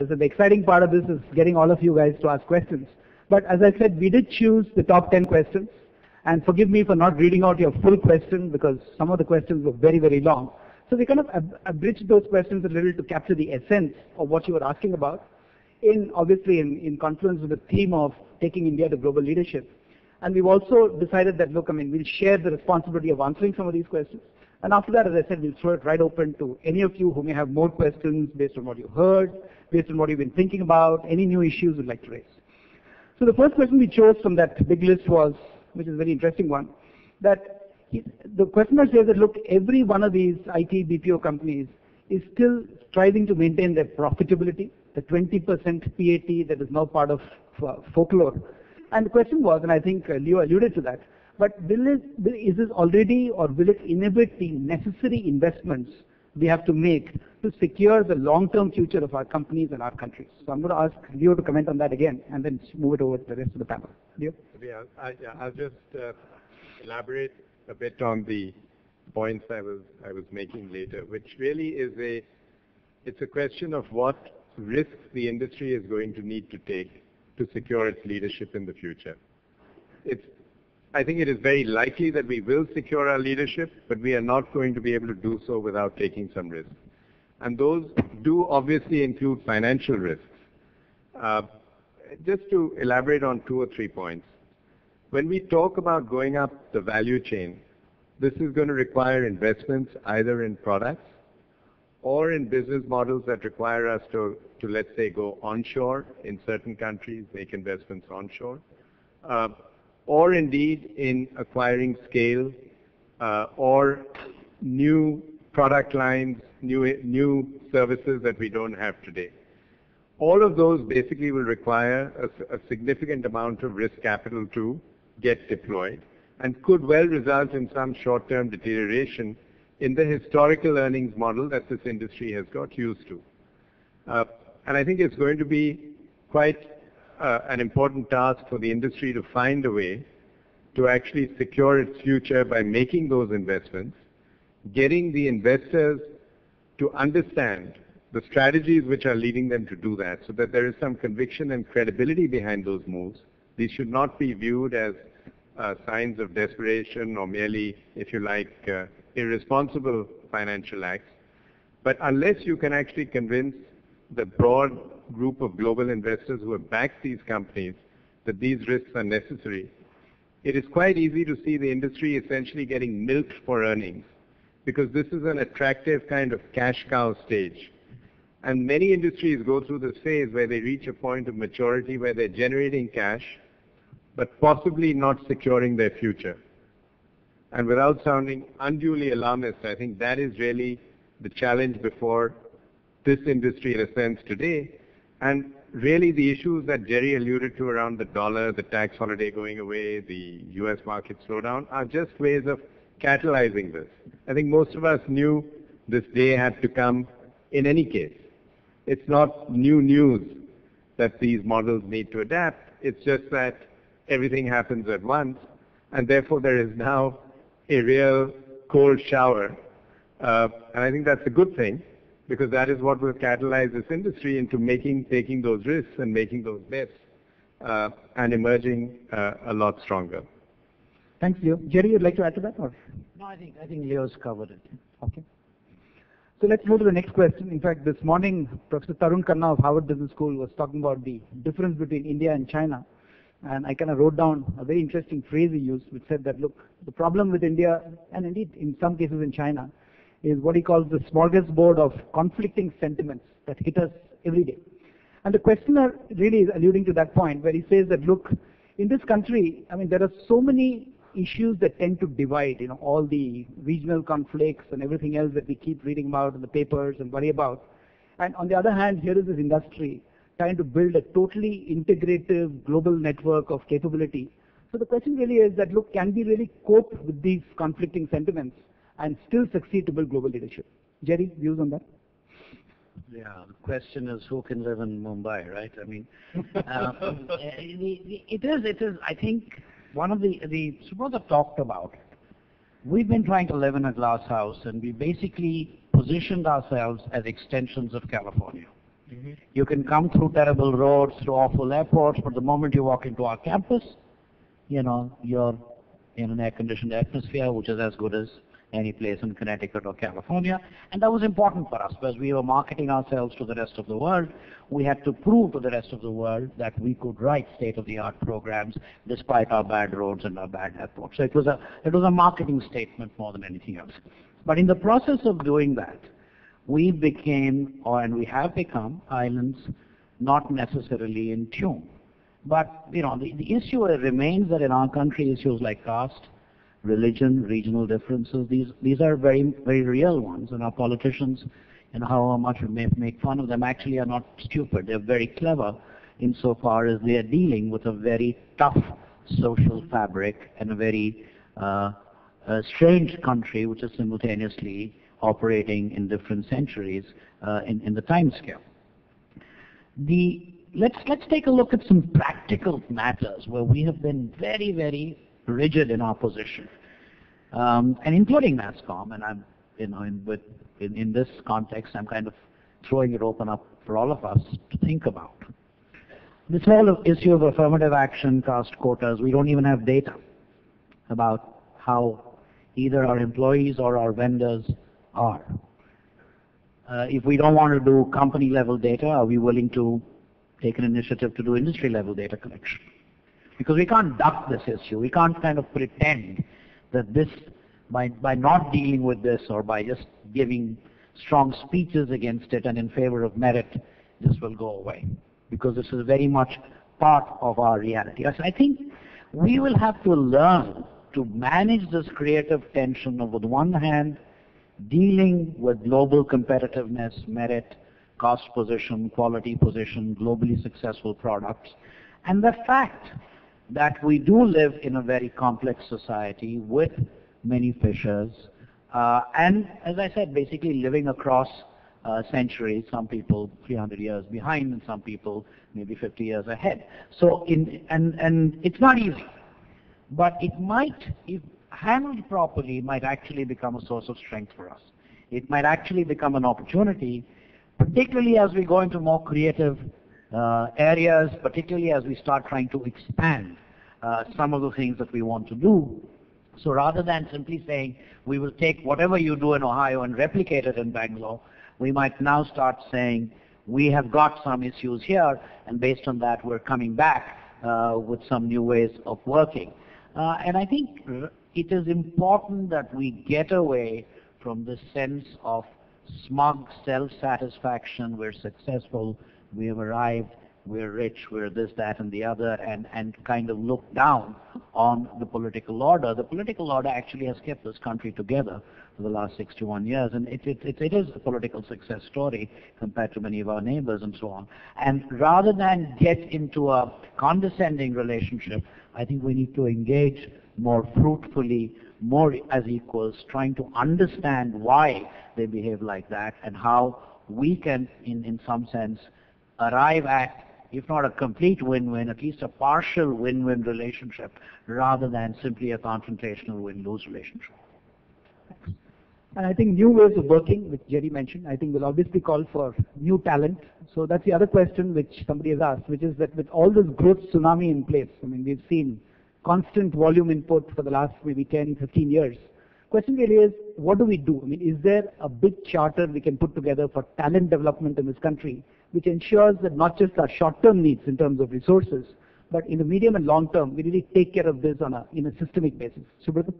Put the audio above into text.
So the exciting part of this is getting all of you guys to ask questions. But as I said, we did choose the top 10 questions. And forgive me for not reading out your full question because some of the questions were very, very long. So we kind of abridged those questions a little to capture the essence of what you were asking about, obviously in confluence with the theme of taking India to global leadership. And we've also decided that, look, we'll share the responsibility of answering some of these questions. And after that, as I said, we'll throw it right open to any of you who may have more questions based on what you heard, based on what you've been thinking about, any new issues you'd like to raise. So the first question we chose from that big list was, which is a very interesting one, that the questioner says that, look, every one of these IT BPO companies is still striving to maintain their profitability, the 20% PAT that is now part of folklore. And the question was, and I think Leo alluded to that, but is this already or will it inhibit the necessary investments we have to make to secure the long-term future of our companies and our countries? So I'm going to ask Leo to comment on that again and then move it over to the rest of the panel. Leo? Yeah, I'll just elaborate a bit on the points I was making later, which really is it's a question of what risks the industry is going to need to take to secure its leadership in the future. I think it is very likely that we will secure our leadership, but we are not going to be able to do so without taking some risks. And those do obviously include financial risks. Just to elaborate on 2 or 3 points. When we talk about going up the value chain, this is going to require investments either in products or in business models that require us to let's say, go onshore in certain countries, make investments onshore, or indeed in acquiring scale or new product lines, new services that we don't have today. All of those basically will require a significant amount of risk capital to get deployed and could well result in some short-term deterioration in the historical earnings model that this industry has got used to. And I think it's going to be quite an important task for the industry to find a way to actually secure its future by making those investments, getting the investors to understand the strategies which are leading them to do that, so that there is some conviction and credibility behind those moves. These should not be viewed as signs of desperation or merely, if you like, irresponsible financial acts. But unless you can actually convince the broad group of global investors who have backed these companies that these risks are necessary, it is quite easy to see the industry essentially getting milked for earnings, because this is an attractive kind of cash cow stage. And many industries go through this phase where they reach a point of maturity where they're generating cash, but possibly not securing their future. And without sounding unduly alarmist, I think that is really the challenge before this industry in a sense today. And really the issues that Jerry alluded to around the dollar, the tax holiday going away, the US market slowdown are just ways of catalyzing this. I think most of us knew this day had to come in any case. It's not new news that these models need to adapt. It's just that everything happens at once, and therefore there is now a real cold shower. And I think that's a good thing, because that is what will catalyze this industry into taking those risks and making those bets and emerging a lot stronger. Thanks, Leo. Jerry, you'd like to add to that? Or? No, I think Leo's covered it. Okay. So let's move to the next question. In fact, this morning, Professor Tarun Khanna of Harvard Business School was talking about the difference between India and China. And I kind of wrote down a very interesting phrase he used, which said that, look, the problem with India, and indeed in some cases in China, is what he calls the smorgasbord of conflicting sentiments that hit us every day. And the questioner really is alluding to that point where he says that, look, in this country, there are so many issues that tend to divide, all the regional conflicts and everything else that we keep reading about in the papers and worry about. And on the other hand, here is this industry trying to build a totally integrative global network of capability. So the question really is that, look, can we really cope with these conflicting sentiments and still succeed to build global leadership? Jerry, views on that? Yeah, the question is who can live in Mumbai, right? It is, I think, one of the Subodha talked about. We've been trying to live in a glass house, and we basically positioned ourselves as extensions of California. You can come through terrible roads, through awful airports, but the moment you walk into our campus, you're in an air-conditioned atmosphere, which is as good as any place in Connecticut or California. And that was important for us because we were marketing ourselves to the rest of the world. We had to prove to the rest of the world that we could write state-of-the-art programs despite our bad roads and our bad airports. So it was a marketing statement more than anything else. But in the process of doing that, we became, and we have become, islands not necessarily in tune. But, the issue remains that in our country, issues like caste, religion, regional differences, these are very, very real ones. And our politicians, however much we may make fun of them, actually are not stupid. They're very clever insofar as they are dealing with a very tough social fabric and a very strange country which is simultaneously operating in different centuries in the time scale. Let's take a look at some practical matters where we have been very, very rigid in our position, and including NASSCOM. And I'm, in this context, I'm kind of throwing it open up for all of us to think about. This whole issue of affirmative action, caste quotas, we don't even have data about how either our employees or our vendors are. If we don't want to do company-level data, are we willing to take an initiative to do industry-level data collection? Because we can't duck this issue. We can't kind of pretend that this, by not dealing with this or by just giving strong speeches against it and in favor of merit, this will go away. Because this is very much part of our reality. I think we will have to learn to manage this creative tension of, on the one hand, dealing with global competitiveness, merit, cost position, quality position, globally successful products, and the fact that we do live in a very complex society with many fissures, and as I said, basically living across centuries, some people 300 years behind and some people maybe 50 years ahead. So, and it's not easy, but it might, if handled properly, might actually become a source of strength for us. It might actually become an opportunity, particularly as we go into more creative areas, particularly as we start trying to expand some of the things that we want to do. So rather than simply saying, we will take whatever you do in Ohio and replicate it in Bangalore, we might now start saying, we have got some issues here, and based on that, we're coming back with some new ways of working. And I think it is important that we get away from this sense of smug self-satisfaction. We're successful, we have arrived, we're rich, we're this, that, and the other, and kind of look down on the political order. The political order actually has kept this country together for the last 61 years, and it is a political success story compared to many of our neighbors and so on. And rather than get into a condescending relationship, I think we need to engage more fruitfully, more as equals, trying to understand why they behave like that and how we can, in some sense, arrive at, if not a complete win-win, at least a partial win-win relationship, rather than simply a confrontational win-lose relationship. And I think new ways of working, which Jerry mentioned, I think will obviously call for new talent. So that's the other question which somebody has asked, which is that with all this growth tsunami in place, I mean, we've seen constant volume input for the last maybe 10, 15 years. Question really is, what do we do? I mean, is there a big charter we can put together for talent development in this country, which ensures that not just our short-term needs in terms of resources, but in the medium and long term, we really take care of this in a systemic basis? Subrata?